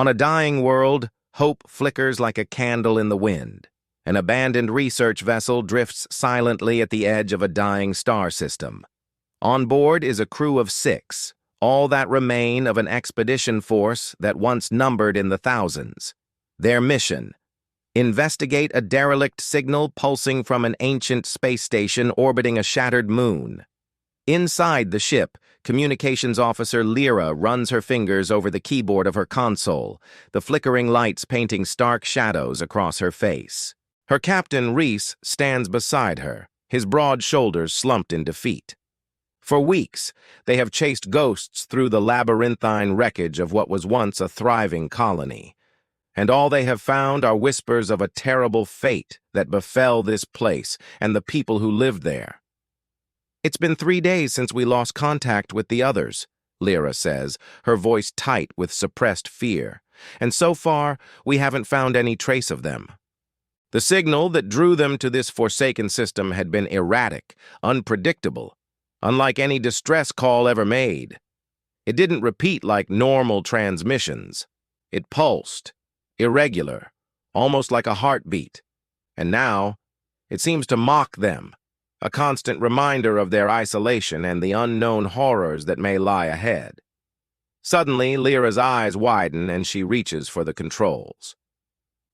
On a dying world, hope flickers like a candle in the wind. An abandoned research vessel drifts silently at the edge of a dying star system. On board is a crew of 6, all that remain of an expedition force that once numbered in the thousands. Their mission: investigate a derelict signal pulsing from an ancient space station orbiting a shattered moon. Inside the ship, Communications Officer Lyra runs her fingers over the keyboard of her console, the flickering lights painting stark shadows across her face. Her captain, Reese, stands beside her, his broad shoulders slumped in defeat. For weeks, they have chased ghosts through the labyrinthine wreckage of what was once a thriving colony, and all they have found are whispers of a terrible fate that befell this place and the people who lived there. "It's been 3 days since we lost contact with the others," Lyra says, her voice tight with suppressed fear, "and so far, we haven't found any trace of them." The signal that drew them to this forsaken system had been erratic, unpredictable, unlike any distress call ever made. It didn't repeat like normal transmissions. It pulsed, irregular, almost like a heartbeat. And now, it seems to mock them, a constant reminder of their isolation and the unknown horrors that may lie ahead. Suddenly, Lyra's eyes widen and she reaches for the controls.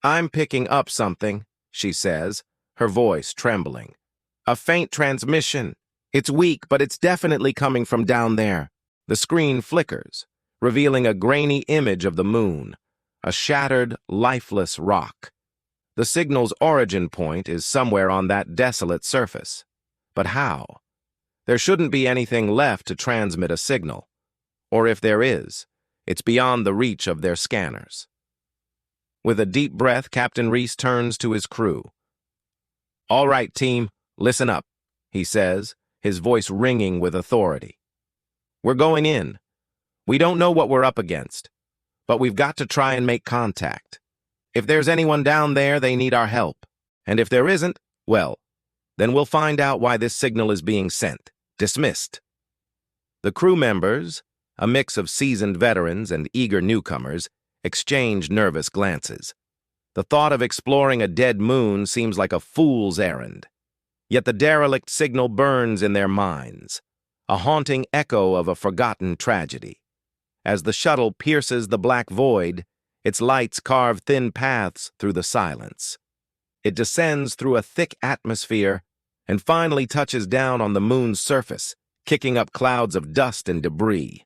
"I'm picking up something," she says, her voice trembling. "A faint transmission. It's weak, but it's definitely coming from down there." The screen flickers, revealing a grainy image of the moon, a shattered, lifeless rock. The signal's origin point is somewhere on that desolate surface. But how? There shouldn't be anything left to transmit a signal. Or if there is, it's beyond the reach of their scanners. With a deep breath, Captain Reese turns to his crew. "All right, team, listen up," he says, his voice ringing with authority. "We're going in. We don't know what we're up against, but we've got to try and make contact. If there's anyone down there, they need our help. And if there isn't, well, then we'll find out why this signal is being sent. Dismissed." The crew members, a mix of seasoned veterans and eager newcomers, exchange nervous glances. The thought of exploring a dead moon seems like a fool's errand. Yet the derelict signal burns in their minds, a haunting echo of a forgotten tragedy. As the shuttle pierces the black void, its lights carve thin paths through the silence. It descends through a thick atmosphere and finally touches down on the moon's surface, kicking up clouds of dust and debris.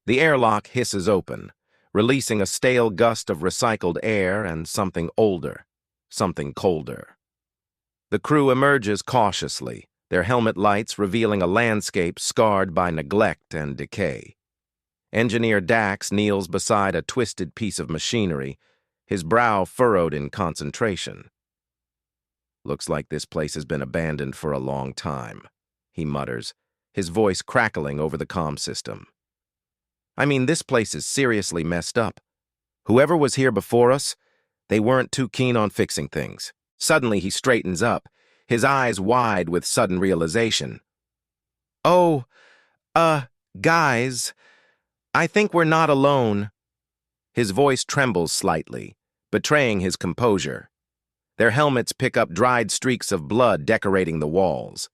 The airlock hisses open, releasing a stale gust of recycled air and something older, something colder. The crew emerges cautiously, their helmet lights revealing a landscape scarred by neglect and decay. Engineer Dax kneels beside a twisted piece of machinery, his brow furrowed in concentration. "Looks like this place has been abandoned for a long time," he mutters, his voice crackling over the comm system. "I mean, this place is seriously messed up. Whoever was here before us, they weren't too keen on fixing things." Suddenly he straightens up, his eyes wide with sudden realization. "Oh, guys, I think we're not alone." His voice trembles slightly, betraying his composure. Their helmets pick up dried streaks of blood decorating the walls.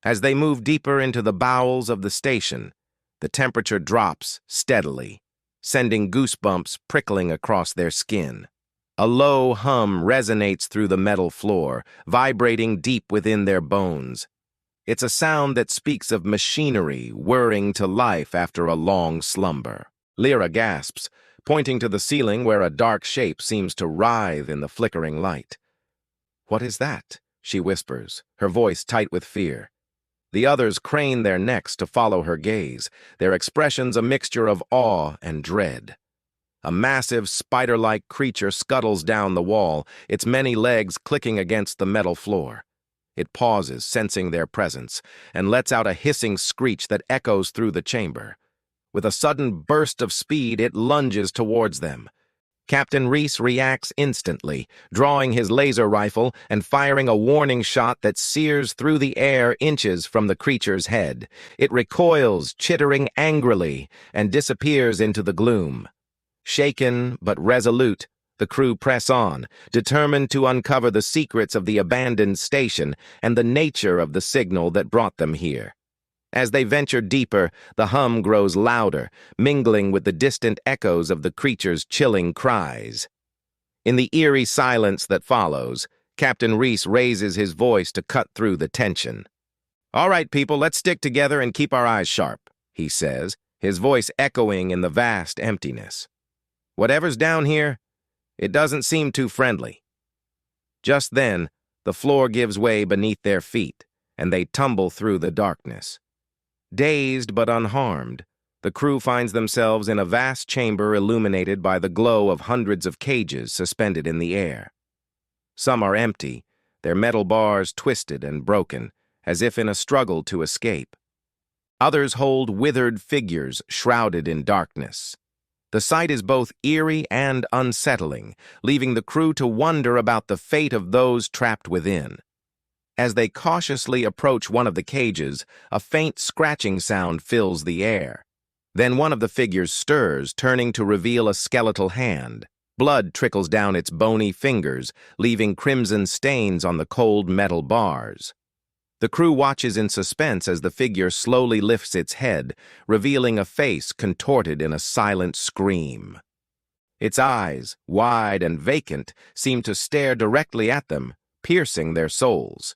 As they move deeper into the bowels of the station, the temperature drops steadily, sending goosebumps prickling across their skin. A low hum resonates through the metal floor, vibrating deep within their bones. It's a sound that speaks of machinery whirring to life after a long slumber. Lyra gasps, pointing to the ceiling where a dark shape seems to writhe in the flickering light. "What is that?" she whispers, her voice tight with fear. The others crane their necks to follow her gaze, their expressions a mixture of awe and dread. A massive, spider-like creature scuttles down the wall, its many legs clicking against the metal floor. It pauses, sensing their presence, and lets out a hissing screech that echoes through the chamber. With a sudden burst of speed, it lunges towards them. Captain Reese reacts instantly, drawing his laser rifle and firing a warning shot that sears through the air inches from the creature's head. It recoils, chittering angrily, and disappears into the gloom. Shaken but resolute, the crew press on, determined to uncover the secrets of the abandoned station and the nature of the signal that brought them here. As they venture deeper, the hum grows louder, mingling with the distant echoes of the creature's chilling cries. In the eerie silence that follows, Captain Reese raises his voice to cut through the tension. "All right, people, let's stick together and keep our eyes sharp," he says, his voice echoing in the vast emptiness. "Whatever's down here, it doesn't seem too friendly." Just then, the floor gives way beneath their feet, and they tumble through the darkness. Dazed but unharmed, the crew finds themselves in a vast chamber illuminated by the glow of hundreds of cages suspended in the air. Some are empty, their metal bars twisted and broken, as if in a struggle to escape. Others hold withered figures shrouded in darkness. The sight is both eerie and unsettling, leaving the crew to wonder about the fate of those trapped within. As they cautiously approach one of the cages, a faint scratching sound fills the air. Then one of the figures stirs, turning to reveal a skeletal hand. Blood trickles down its bony fingers, leaving crimson stains on the cold metal bars. The crew watches in suspense as the figure slowly lifts its head, revealing a face contorted in a silent scream. Its eyes, wide and vacant, seem to stare directly at them, piercing their souls.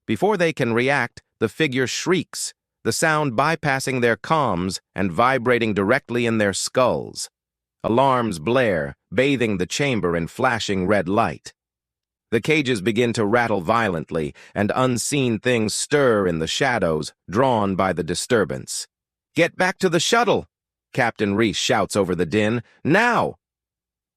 Before they can react, the figure shrieks, the sound bypassing their comms and vibrating directly in their skulls. Alarms blare, bathing the chamber in flashing red light. The cages begin to rattle violently, and unseen things stir in the shadows, drawn by the disturbance. "Get back to the shuttle!" Captain Reese shouts over the din. "Now!"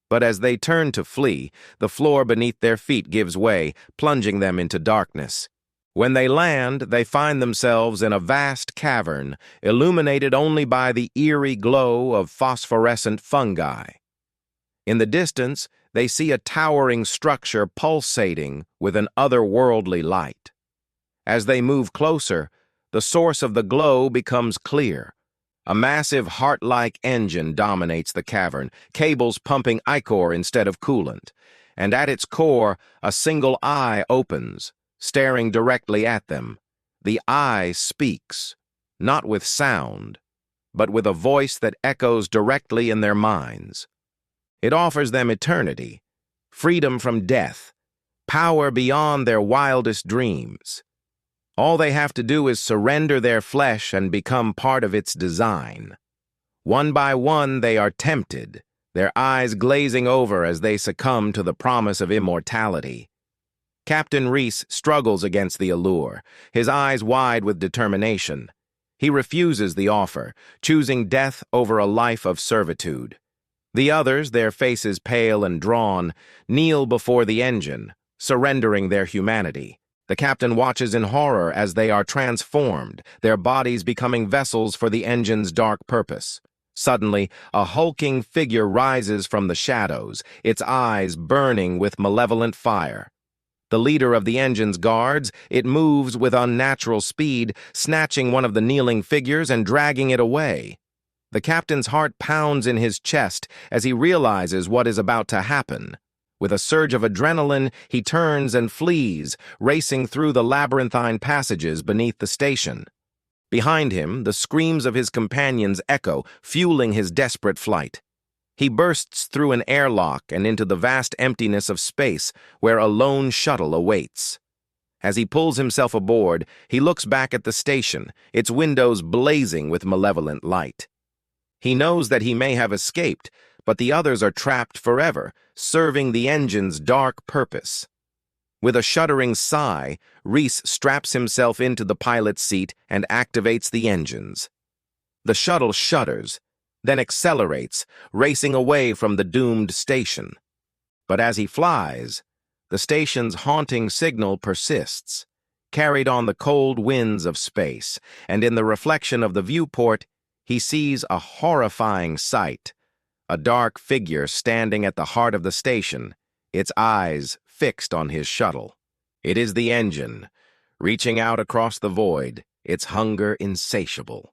But as they turn to flee, the floor beneath their feet gives way, plunging them into darkness. When they land, they find themselves in a vast cavern, illuminated only by the eerie glow of phosphorescent fungi. In the distance, they see a towering structure pulsating with an otherworldly light. As they move closer, the source of the glow becomes clear. A massive heart-like engine dominates the cavern, cables pumping ichor instead of coolant, and at its core, a single eye opens, staring directly at them. The eye speaks, not with sound, but with a voice that echoes directly in their minds. It offers them eternity, freedom from death, power beyond their wildest dreams. All they have to do is surrender their flesh and become part of its design. One by one, they are tempted, their eyes glazing over as they succumb to the promise of immortality. Captain Reese struggles against the allure, his eyes wide with determination. He refuses the offer, choosing death over a life of servitude. The others, their faces pale and drawn, kneel before the engine, surrendering their humanity. The captain watches in horror as they are transformed, their bodies becoming vessels for the engine's dark purpose. Suddenly, a hulking figure rises from the shadows, its eyes burning with malevolent fire. The leader of the engine's guards, it moves with unnatural speed, snatching one of the kneeling figures and dragging it away. The captain's heart pounds in his chest as he realizes what is about to happen. With a surge of adrenaline, he turns and flees, racing through the labyrinthine passages beneath the station. Behind him, the screams of his companions echo, fueling his desperate flight. He bursts through an airlock and into the vast emptiness of space where a lone shuttle awaits. As he pulls himself aboard, he looks back at the station, its windows blazing with malevolent light. He knows that he may have escaped, but the others are trapped forever, serving the engine's dark purpose. With a shuddering sigh, Reese straps himself into the pilot's seat and activates the engines. The shuttle shudders, then accelerates, racing away from the doomed station. But as he flies, the station's haunting signal persists, carried on the cold winds of space, and in the reflection of the viewport, he sees a horrifying sight, a dark figure standing at the heart of the station, its eyes fixed on his shuttle. It is the engine, reaching out across the void, its hunger insatiable.